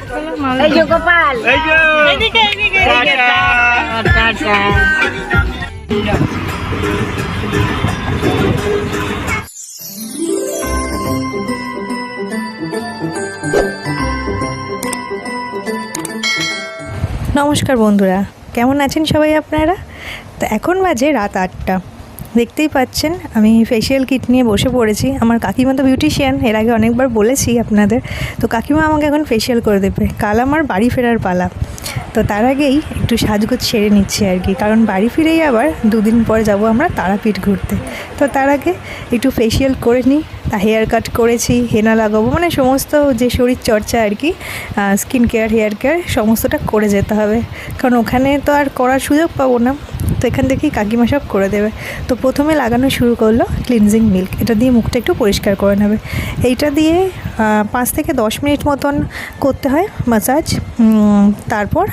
এই যে গোপাল, এইদিকে এইদিকে টাটা। নমস্কার বন্ধুরা, কেমন আছেন সবাই আপনারা? তো এখন বাজে রাত 8টা। দেখতেই পাচ্ছেন আমি ফেসিয়াল কিট নিয়ে বসে পড়েছি। আমার কাকিমা তো বিউটিশিয়ান, এর আগে অনেকবার বলেছি আপনাদের। তো কাকিমা আমাকে এখন ফেসিয়াল করে দেবে। কাল আমার বাড়ি ফেরার পালা। তো তার আগেই একটু সাজগোজ সেরে নিচ্ছি আর কি, কারণ বাড়ি ফিরেই আবার 2 দিন পর যাব আমরা তারাপীঠ ঘুরতে। তো তার আগে একটু ফেসিয়াল করে নিই। তা হেয়ার কাট করেছি, হেনা লাগাবো, মানে সমস্ত যে শরীর চর্চা আর কি, স্কিন কেয়ার, হেয়ার কেয়ার সমস্তটা করে যেতে হবে, কারণ ওখানে তো আর করার সুযোগ পাবো না। তো এখান থেকেই কাকিমা সব করে দেবে। তো প্রথমে লাগানো শুরু করলো ক্লিনজিং মিল্ক। এটা দিয়ে মুখটা একটু পরিষ্কার করে নেবে। এইটা দিয়ে 5 থেকে 10 মিনিট মতন করতে হয় ম্যাসাজ। তারপর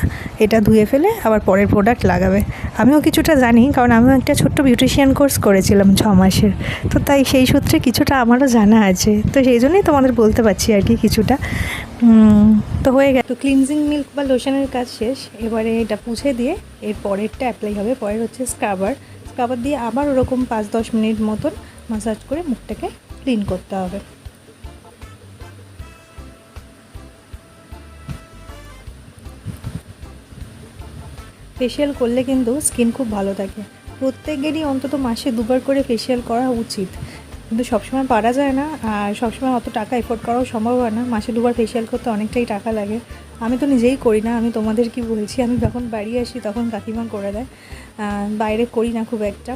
এটা ধুয়ে ফেলে আবার পরের প্রোডাক্ট লাগাবে। আমিও কিছুটা জানি, কারণ আমিও একটা ছোট্ট বিউটিশিয়ান কোর্স করেছিলাম 6 মাসের। তো তাই সেই সূত্রে কিছুটা আমারও জানা আছে। তো সেই জন্যই তোমাদের বলতে পারছি আর কি কিছুটা। তো হয়ে গেল। তো ক্লিনজিং মিল্ক বা লোশনের কাজ শেষ। এবারে এটা পুছে দিয়ে এর পরেরটা অ্যাপ্লাই হবে। পরের হচ্ছে স্ক্রাবার দিয়ে আবার ওরকম 5-10 মিনিট মতন ম্যাসাজ করে মুখটাকে ক্লিন করতে হবে। ফেসিয়াল করলে কিন্তু স্কিন খুব ভালো থাকে। প্রত্যেকেরই অন্তত মাসে 2বার করে ফেসিয়াল করা উচিত, কিন্তু সবসময় পারা যায় না, আর সবসময় অত টাকা এফোর্ড করাও সম্ভব হয় না। মাসে 2বার ফেসিয়াল করতে অনেকটাই টাকা লাগে। আমি তো নিজেই করি না, আমি তোমাদের কি বলছি, আমি যখন বাড়ি আসি তখন কাকিমা করে দেয়। বাইরে করি না খুব একটা।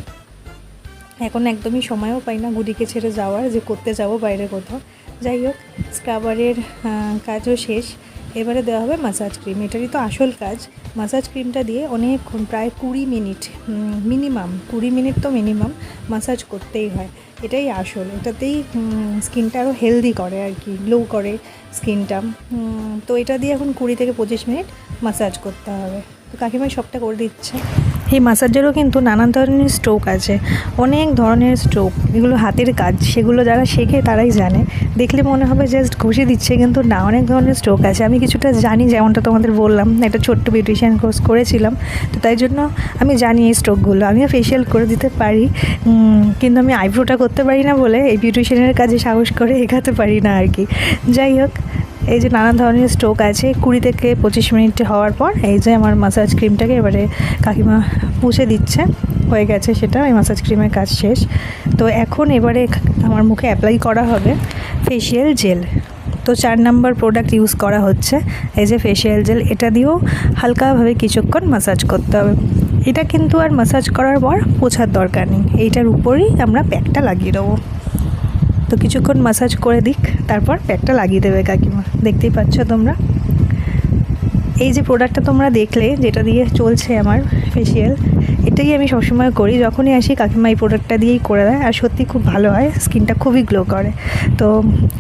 এখন একদমই সময়ও পাই না গুডিকে ছেড়ে যাওয়ার, যে করতে যাব বাইরে কোথাও। যাই হোক, স্ক্রাবারের কাজও শেষ। এবারে দেওয়া হবে মাসাজ ক্রিম। এটারই তো আসল কাজ। মাসাজ ক্রিমটা দিয়ে অনেকক্ষণ, প্রায় 20 মিনিট মিনিমাম, 20 মিনিট তো মিনিমাম মাসাজ করতেই হয়। এটাই আসল। এটাতেই স্কিনটা আরও হেলদি করে আর কি, গ্লো করে স্কিনটা। তো এটা দিয়ে এখন 20 থেকে 25 মিনিট মাসাজ করতে হবে। তো কাকিমাই সবটা করে দিচ্ছে। এই মাসাজেরও কিন্তু নানান ধরনের স্ট্রোক আছে, অনেক ধরনের স্ট্রোক। এগুলো হাতের কাজ, সেগুলো যারা শেখে তারাই জানে। দেখলে মনে হবে জাস্ট ঘষে দিচ্ছে, কিন্তু না, অনেক ধরনের স্ট্রোক আছে। আমি কিছুটা জানি, যেমনটা তোমাদের বললাম, একটা ছোট্ট বিউটিশিয়ান কোর্স করেছিলাম। তো তাই জন্য আমি জানি এই স্ট্রোকগুলো। আমিও ফেসিয়াল করে দিতে পারি, কিন্তু আমি আইব্রোটা করতে পারি না বলে এই বিউটিশিয়ানের কাজে সাহস করে এগাতে পারি না আর কি। যাই হোক, এই যে নানা ধরনের স্ট্রোক আছে, 20 থেকে 25 মিনিট হওয়ার পর এই যে আমার মাসাজ ক্রিমটাকে এবারে কাকিমা পুষে দিচ্ছে। হয়ে গেছে সেটা, এই মাসাজ ক্রিমের কাজ শেষ। তো এখন এবারে আমার মুখে অ্যাপ্লাই করা হবে ফেসিয়াল জেল। তো 4 নম্বর প্রোডাক্ট ইউজ করা হচ্ছে, এই যে ফেসিয়াল জেল। এটা দিয়েও হালকাভাবে কিছুক্ষণ মাসাজ করতে হবে। এটা কিন্তু আর মাসাজ করার পর পোছার দরকার নেই, এইটার উপরেই আমরা প্যাকটা লাগিয়ে দেবো। তো কিছুক্ষণ মাসাজ করে দিক, তারপর প্যাকটা লাগিয়ে দেবে কাকিমা। দেখতেই পাচ্ছ তোমরা। এই যে প্রোডাক্টটা তোমরা দেখলে, যেটা দিয়ে চলছে আমার ফেসিয়াল, এটাই আমি সবসময় করি। যখনই আসি কাকিমা এই প্রোডাক্টটা দিয়েই করে দেয়, আর সত্যি খুব ভালো হয়, স্কিনটা খুবই গ্লো করে। তো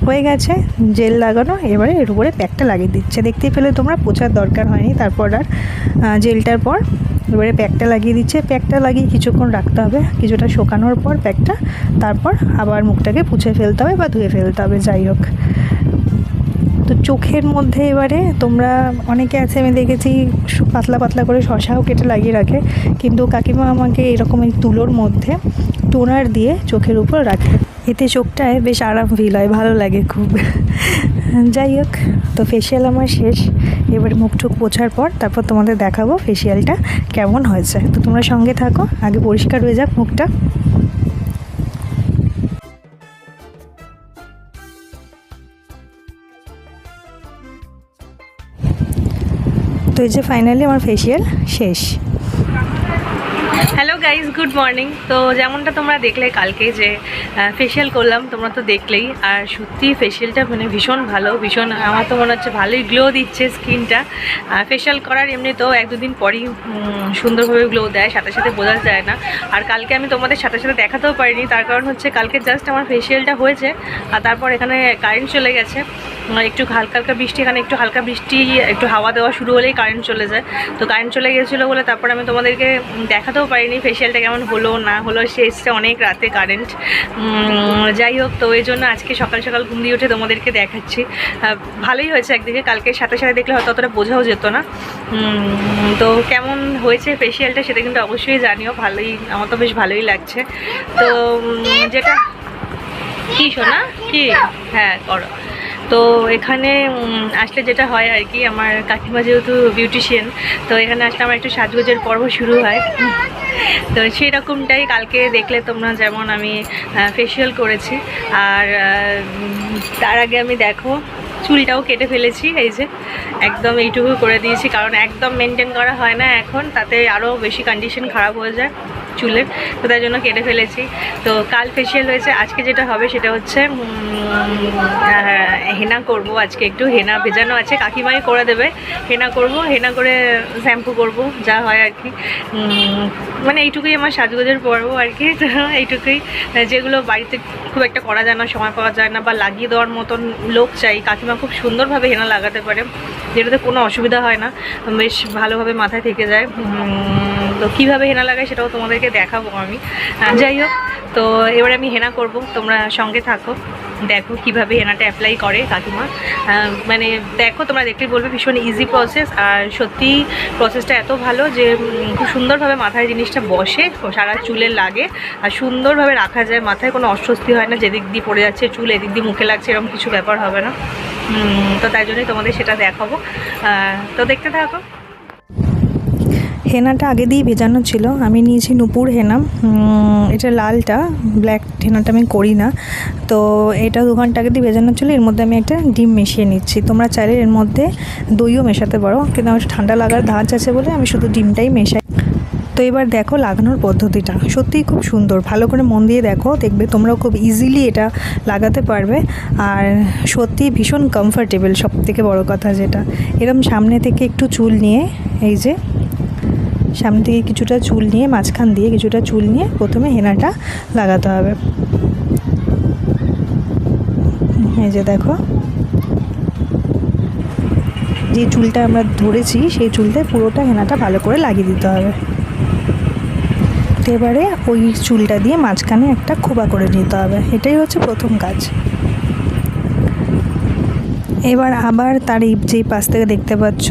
হয়ে গেছে জেল লাগানো, এবারে এর উপরে প্যাকটা লাগিয়ে দিচ্ছে। দেখতেই পেলে তোমরা, পোছার দরকার হয়নি। তারপর আর জেলটার পর এবারে প্যাকটা লাগিয়ে দিচ্ছে। প্যাকটা লাগিয়ে কিছুক্ষণ রাখতে হবে, কিছুটা শুকানোর পর প্যাকটা, তারপর আবার মুখটাকে পুছে ফেলতে হবে বা ধুয়ে ফেলতে হবে। যাই হোক, তো চোখের মধ্যে এবারে তোমরা অনেকে আছে, আমি দেখেছি পাতলা পাতলা করে শশাও কেটে লাগিয়ে রাখে, কিন্তু কাকিমা আমাকে এরকম এই তুলোর মধ্যে টোনার দিয়ে চোখের উপর রাখে। এতে চোখটায় বেশ আরাম ফিল হয়, ভালো লাগে খুব। যাই হোক, তো ফেসিয়াল আমার শেষ। এবারে মুখ টুক পোছার পর তারপর তোমাদের দেখাবো ফেসিয়ালটা কেমন হয়েছে। তো তোমরা সঙ্গে থাকো, আগে পরিষ্কার হয়ে যাক মুখটা। তো এই যে ফাইনালি আমার ফেসিয়াল শেষ। Hello guys, good morning. তো যেমনটা তোমরা দেখলে কালকে যে ফেসিয়াল করলাম, তোমরা তো দেখলেই। আর সত্যি ফেসিয়ালটা মানে ভীষণ ভালো, ভীষণ, আমার তো মনে হচ্ছে ভালোই গ্লো দিচ্ছে স্কিনটা। ফেসিয়াল করার এমনি তো 1-2 দিন পরই সুন্দরভাবে গ্লো দেয়, সাথে সাথে বোঝা যায় না। আর কালকে আমি তোমাদের সাথে সাথে দেখাতেও পারিনি, তার কারণ হচ্ছে কালকে জাস্ট আমার ফেসিয়ালটা হয়েছে, আর তারপর এখানে কারেন্ট চলে গেছে। একটু হালকা হালকা বৃষ্টি, এখানে একটু হালকা বৃষ্টি, একটু হাওয়া দেওয়া শুরু হলেই কারেন্ট চলে যায়। তো কারেন্ট চলে গেছিলো বলে তারপর আমি তোমাদেরকে দেখাতেও পারি পারিনি ফেসিয়ালটা কেমন হলো না হলো, শেষটা অনেক রাতে কারেন্ট। যাই হোক, তো এই জন্য আজকে সকাল সকাল ঘুম দিয়ে উঠে তোমাদেরকে দেখাচ্ছি। ভালোই হয়েছে একদিকে, কালকে সাথে সাথে দেখলে হয়তো অতটা বোঝাও যেত না। তো কেমন হয়েছে ফেসিয়ালটা সেটা কিন্তু অবশ্যই জানিও। ভালোই, আমার তো বেশ ভালোই লাগছে। তো যেটা কি শোনা কি, হ্যাঁ করো। তো এখানে আসলে যেটা হয় আর কি, আমার কাকিমা যেহেতু বিউটিশিয়ান, তো এখানে আসলে আমার একটু সাজগোজের পর্ব শুরু হয়। তো সেই রকমটাই কালকে দেখলে তোমরা, যেমন আমি ফেসিয়াল করেছি, আর তার আগে আমি দেখো চুলটাও কেটে ফেলেছি। এই যে একদম এইটুকু করে দিয়েছি, কারণ একদম মেনটেন করা হয় না এখন, তাতে আরও বেশি কন্ডিশন খারাপ হয়ে যায় চুলের, তো তার জন্য কেটে ফেলেছি। তো কাল ফেসিয়াল হয়েছে, আজকে যেটা হবে সেটা হচ্ছে হেনা করব। আজকে একটু হেনা ভেজানো আছে, কাকিমাই করে দেবে। হেনা করব, হেনা করে শ্যাম্পু করব, যা হয় আর কি। মানে এইটুকুই আমার সাজগোজের পর্ব আর কি। তো এইটুকুই, যেগুলো বাড়িতে খুব একটা করা যায় না, সময় পাওয়া যায় না, বা লাগিয়ে দেওয়ার মতন লোক চাই। কাকিমা খুব সুন্দরভাবে হেনা লাগাতে পারে, যেটাতে কোনো অসুবিধা হয় না, বেশ ভালোভাবে মাথায় থেকে যায়। তো কীভাবে হেনা লাগায় সেটাও তোমাদেরকে দেখাবো আমি। যাই হোক, তো এবারে আমি হেনা করব, তোমরা সঙ্গে থাকো, দেখো কিভাবে হেনাটা অ্যাপ্লাই করে কাকিমা। মানে দেখো, তোমরা দেখলেই বলবে ভীষণ ইজি প্রসেস, আর সত্যি প্রসেসটা এত ভালো যে খুব সুন্দরভাবে মাথায় জিনিসটা বসে, সারা চুলে লাগে, আর সুন্দরভাবে রাখা যায়। মাথায় কোনো অস্বস্তি হয় না, যেদিক দিয়ে পড়ে যাচ্ছে চুল এদিক দিয়ে মুখে লাগছে, এরকম কিছু ব্যাপার হবে না। তো তাই জন্যই তোমাদের সেটা দেখাবো, তো দেখতে থাকো। হেনাটা আগে দিয়ে ভেজানো ছিল, আমি নিয়েছি নূপুর হেনা। এটা লালটা, ব্ল্যাক হেনাটা আমি করি না। তো এটা 2 ঘন্টা আগে দিয়ে ভেজানো ছিল। এর মধ্যে আমি একটা ডিম মিশিয়ে নিচ্ছি। তোমরা চাইলে এর মধ্যে দইও মেশাতে পারো, কিন্তু আমার ঠান্ডা লাগার ধাঁচ আছে বলে আমি শুধু ডিমটাই মেশাই। তো এবার দেখো লাগানোর পদ্ধতিটা সত্যিই খুব সুন্দর, ভালো করে মন দিয়ে দেখো, দেখবে তোমরাও খুব ইজিলি এটা লাগাতে পারবে। আর সত্যি ভীষণ কমফর্টেবল, সবথেকে বড় কথা যেটা, এরকম সামনে থেকে একটু চুল নিয়ে, এই যে সামনে থেকে কিছুটা চুল নিয়ে, মাঝখান দিয়ে কিছুটা চুল নিয়ে প্রথমে হেনাটা লাগাতে হবে। এই যে দেখো, যে চুলটা আমরা ধরেছি সেই চুলটায় পুরোটা হেনাটা ভালো করে লাগিয়ে দিতে হবে। এবারে ওই চুলটা দিয়ে মাঝখানে একটা খোঁপা করে নিতে হবে, এটাই হচ্ছে প্রথম কাজ। এবার আবার তার এই যে পাশ থেকে দেখতে পাচ্ছ,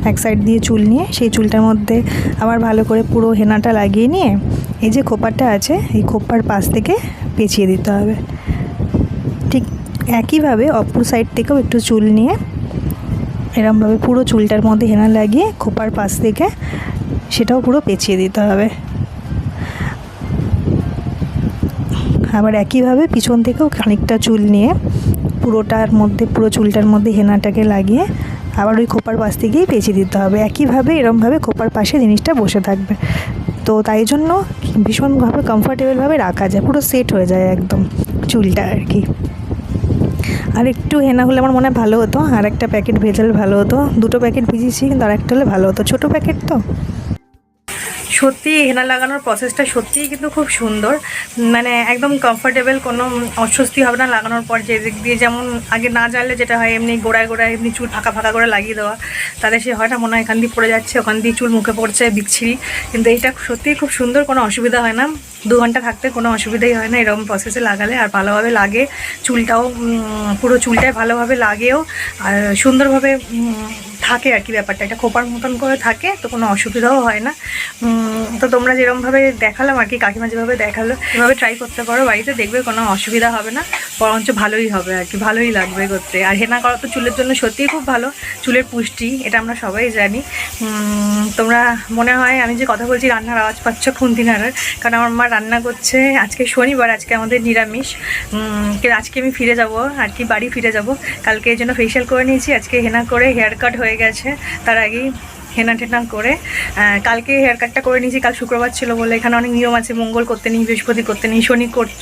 এক সাইড দিয়ে চুল নিয়ে সেই চুলটার মধ্যে আবার ভালো করে পুরো হেনাটা লাগিয়ে নিয়ে, এই যে খোপাটা আছে এই খোপার পাশ থেকে পেঁচিয়ে দিতে হবে। ঠিক একইভাবে অপর সাইড থেকেও একটু চুল নিয়ে এরকমভাবে পুরো চুলটার মধ্যে হেনা লাগিয়ে খোপার পাশ থেকে সেটাও পুরো পেঁচিয়ে দিতে হবে। আবার একইভাবে পিছন থেকেও খানিকটা চুল নিয়ে পুরোটার মধ্যে, পুরো চুলটার মধ্যে হেনাটাকে লাগিয়ে আবার ওই খোপার পাশ থেকেই পেঁচিয়ে দিতে হবে। একইভাবে এরমভাবে খোপার পাশে জিনিসটা বসে থাকবে। তো তাই জন্য ভীষণভাবে কমফোর্টেবলভাবে রাখা যায়, পুরো সেট হয়ে যায় একদম চুলটা আর কি। আর একটু হেনা হলে আমার মনে হয় ভালো হতো, আর একটা প্যাকেট ভেজালে ভালো হতো। 2টো প্যাকেট ভিজিয়েছি, কিন্তু আর একটা হলে ভালো হতো, ছোটো প্যাকেট তো। সত্যি হেনা লাগানোর প্রসেসটা সত্যিই কিন্তু খুব সুন্দর, মানে একদম কমফোর্টেবল, কোনো অস্বস্তি হবে না লাগানোর পর। যে দিক দিয়ে যেমন আগে না জানলে যেটা হয়, এমনি গোড়ায় গোড়ায় এমনি চুল ফাঁকা ফাঁকা করে লাগিয়ে দেওয়া, তাহলে সে হয় না, মনে হয় এখান দিয়ে পড়ে যাচ্ছে, ওখান দিয়ে চুল মুখে পড়ছে, বিচ্ছিরি। কিন্তু এইটা সত্যিই খুব সুন্দর, কোনো অসুবিধা হয় না, 2 ঘন্টা থাকতে কোনো অসুবিধাই হয় না এরকম প্রসেসে লাগালে। আর ভালোভাবে লাগে, চুলটাও পুরো চুলটায় ভালোভাবে লাগেও, আর সুন্দরভাবে থাকে আর কি। ব্যাপারটা এটা খোপার মতন করে থাকে, তো কোনো অসুবিধাও হয় না। তো তোমরা যেরকমভাবে দেখালাম আর কি, কাকিমা যেভাবে দেখালো এভাবে ট্রাই করতে পারো বাড়িতে, দেখবে কোনো অসুবিধা হবে না, বরঞ্চ ভালোই হবে আর কি, ভালোই লাগবে করতে। আর হেনা করা তো চুলের জন্য সত্যিই খুব ভালো, চুলের পুষ্টি, এটা আমরা সবাই জানি। তোমরা মনে হয় আমি যে কথা বলছি রান্নার আওয়াজ পাচ্ছ খুন্তি নাড়ার, কারণ আমার মা রান্না করছে। আজকে শনিবার, আজকে আমাদের নিরামিষ। আজকে আমি ফিরে যাব আর কি, বাড়ি ফিরে যাব। কালকে এই জন্য ফেশিয়াল করে নিয়েছি, আজকে হেনা করে হেয়ার কাট হয়ে গেছে, তার আগেই হেনা টেনা করে কালকে হেয়ার কাটটা করে নিয়েছি। কাল শুক্রবার ছিল বলে এখানে অনেক নিয়ম আছে, মঙ্গল করতে নেই, বৃহস্পতি করতে নেই,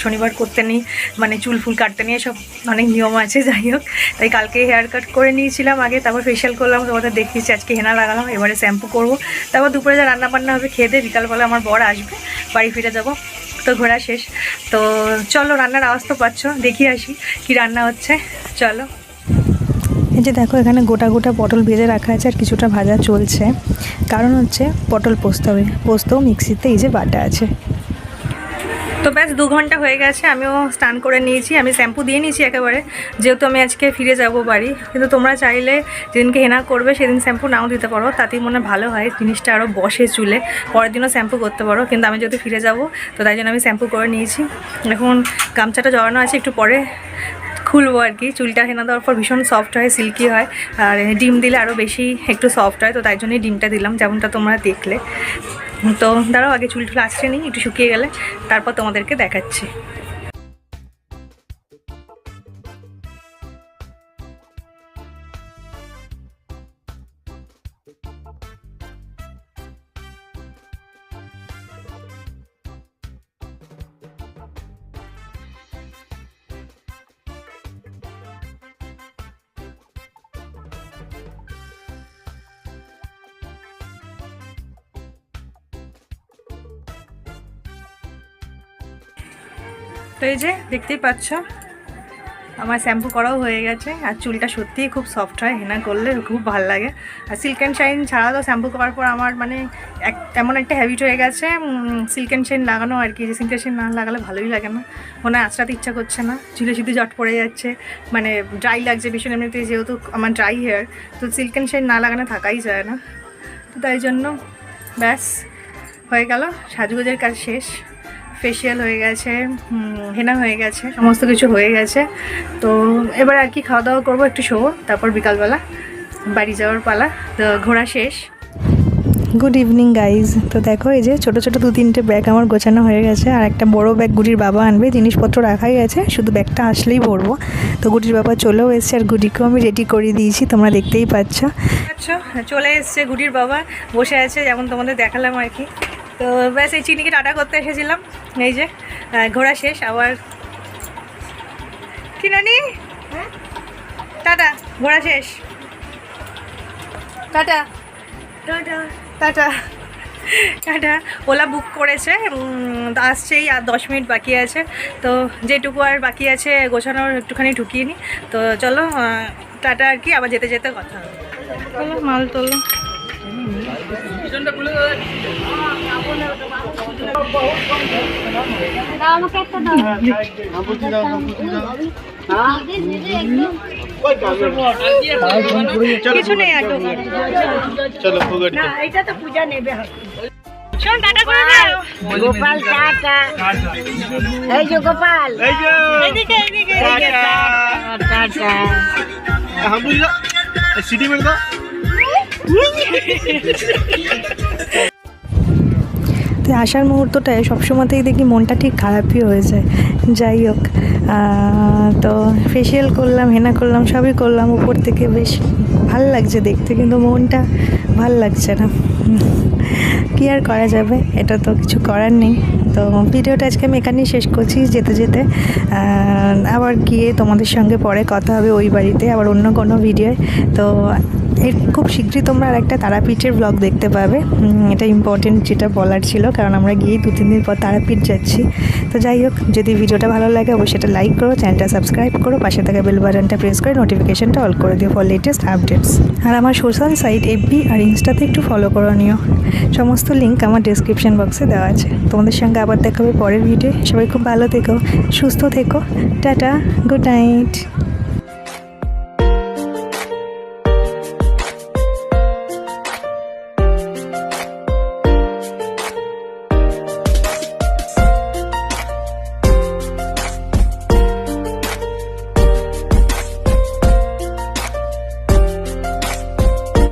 শনিবার করতে নেই, মানে চুল ফুল কাটতে নিয়ে সব অনেক নিয়ম আছে। যাই হোক, তাই কালকে হেয়ার কাট করে নিয়েছিলাম আগে, তারপর ফেশিয়াল করলাম, তোমাদের দেখিয়েছি। আজকে হেনা লাগালাম, এবারে শ্যাম্পু করব, তারপর দুপুরে যা রান্না বান্না হবে খেয়ে দিয়ে বিকালবেলা আমার বর আসবে, বাড়ি ফিরে যাব। তো ঘোরা শেষ, তো চলো রান্নার আওয়াজ তো পাচ্ছ, দেখি আসি কি রান্না হচ্ছে, চলো। যে দেখো এখানে গোটা গোটা পটল ভেজে রাখা আছে আর কিছুটা ভাজা চলছে, কারণ হচ্ছে পটল পোস্ত হবে, পোস্তও মিক্সিতে এই যে বাটা আছে। তো ব্যাস 2 ঘন্টা হয়ে গেছে, আমিও স্নান করে নিয়েছি, আমি শ্যাম্পু দিয়ে নিয়েছি একেবারে, যেহেতু আমি আজকে ফিরে যাব বাড়ি। কিন্তু তোমরা চাইলে যেদিনকে হেনা করবে সেদিন শ্যাম্পু নাও দিতে পারো, তাতেই মনে ভালো হয়, জিনিসটা আরও বসে চুলে, পরের দিনও শ্যাম্পু করতে পারো। কিন্তু আমি যেহেতু ফিরে যাব তো তাই জন্য আমি শ্যাম্পু করে নিয়েছি। এখন গামছাটা জড়ানো আছে, একটু পরে খুলবো আর কি। চুলটা হেনা দেওয়ার পর ভীষণ সফট হয়, সিল্কি হয়, আর ডিম দিলে আরও বেশি একটু সফট হয়, তো তাই জন্যই ডিমটা দিলাম, যেমনটা তোমরা দেখলে। তো দাঁড়াও আগে চুল টুল আসছে নিই, একটু শুকিয়ে গেলে তারপর তোমাদেরকে দেখাচ্ছি। তো এই যে দেখতেই পাচ্ছ আমার শ্যাম্পু করাও হয়ে গেছে, আর চুলটা সত্যিই খুব সফট হয়, হেনা করলে খুব ভালো লাগে। আর সিল্ক অ্যান্ড শাইন ছাড়া তো শ্যাম্পু করার পর আমার মানে এমন একটা হ্যাবিট হয়ে গেছে সিল্ক অ্যান্ড শাইন লাগানো আর কি, যে সিল্ক অ্যান্ড শাইন না লাগালে ভালোই লাগে না, মনে হয় আঁচড়াতে ইচ্ছা করছে না, চুলে শুধু জট পড়ে যাচ্ছে, মানে ড্রাই লাগছে ভীষণ। এমনিতে যেহেতু আমার ড্রাই হেয়ার, তো সিল্ক অ্যান্ড শাইন না লাগানো থাকাই যায় না, তো তাই জন্য ব্যাস হয়ে গেল, সাজগোজের কাজ শেষ, ফেশিয়াল হয়ে গেছে, হেনা হয়ে গেছে, সমস্ত কিছু হয়ে গেছে। তো এবার আর কি খাওয়া দাওয়া করবো, একটু শোবো, তারপর বিকালবেলা বাড়ি যাওয়ার পালা, তো ঘোরা শেষ। Good evening guys. তো দেখো এই যে ছোটো ছোটো 2-3টে ব্যাগ আমার গোছানো হয়ে গেছে, আর একটা বড় ব্যাগ গুডির বাবা আনবে, জিনিসপত্র রাখাই আছে, শুধু ব্যাগটা আসলেই ভরবো। তো গুডির বাবা চলেও এসছে, আর গুডিকেও আমি রেডি করে দিয়েছি, তোমরা দেখতেই পাচ্ছ। আচ্ছা চলে এসছে গুডির বাবা, বসে আছে যেমন তোমাদের দেখালাম আর কি। তো ব্যাস এই চিনিকে টাটা করতে এসেছিলাম, এই যে ঘোরা শেষ আবার। কি নানি টাটা, ঘোরা শেষ, টাটা টাটা টাটা টাটা। ওলা বুক করেছে, আসছেই, আর 10 মিনিট বাকি আছে, তো যেটুকু আর বাকি আছে গোছানোর একটুখানি ঢুকিয়ে নিই। তো চলো টাটা আর কি, আবার যেতে যেতে কথা হবে। চলো মাল তোলো। কিছু নেই, চলো এটা তো পূজা নেবে। চল টাটা করে দাও গোপাল, টাটা। এই যে গোপাল, এইদিকে এইদিকে টাটা। हम बुझलो सिटी में तो তো আসার মুহূর্তটায় সবসময়তেই দেখি মনটা ঠিক খারাপই হয়ে যায়। যাই হোক, তো ফেশিয়াল করলাম, হেনা করলাম, সবই করলাম, উপর থেকে বেশ ভাল লাগছে দেখতে, কিন্তু মনটা ভাল লাগছে না। কী আর করা যাবে, এটা তো কিছু করার নেই। তো ভিডিওটা আজকে আমি এখানেই শেষ করছি, যেতে যেতে আবার গিয়ে তোমাদের সঙ্গে পরে কথা হবে ওই বাড়িতে, আবার অন্য কোনো ভিডিও। তো এর খুব শীঘ্রই তোমরা আর একটা তারাপীঠের ব্লগ দেখতে পাবে, এটা ইম্পর্টেন্ট যেটা বলার ছিল, কারণ আমরা গিয়ে 2-3 দিন পর তারাপীঠ যাচ্ছি। তো যাই হোক, যদি ভিডিওটা ভালো লাগে অবশ্যই এটা লাইক করো, চ্যানেলটা সাবস্ক্রাইব করো, পাশে থাকা বেল বাটনটা প্রেস করে নোটিফিকেশনটা অল করে দিও ফর লেটেস্ট আপডেটস। আর আমার সোশ্যাল সাইট FB আর ইনস্টাতে একটু ফলো করে নিও, সমস্ত লিঙ্ক আমার ডেসক্রিপশন বক্সে দেওয়া আছে। তোমাদের সঙ্গে আবার দেখা হবে পরের ভিডিও। সবাই খুব ভালো থেকো, সুস্থ থেকো, টাটা, গুড নাইট।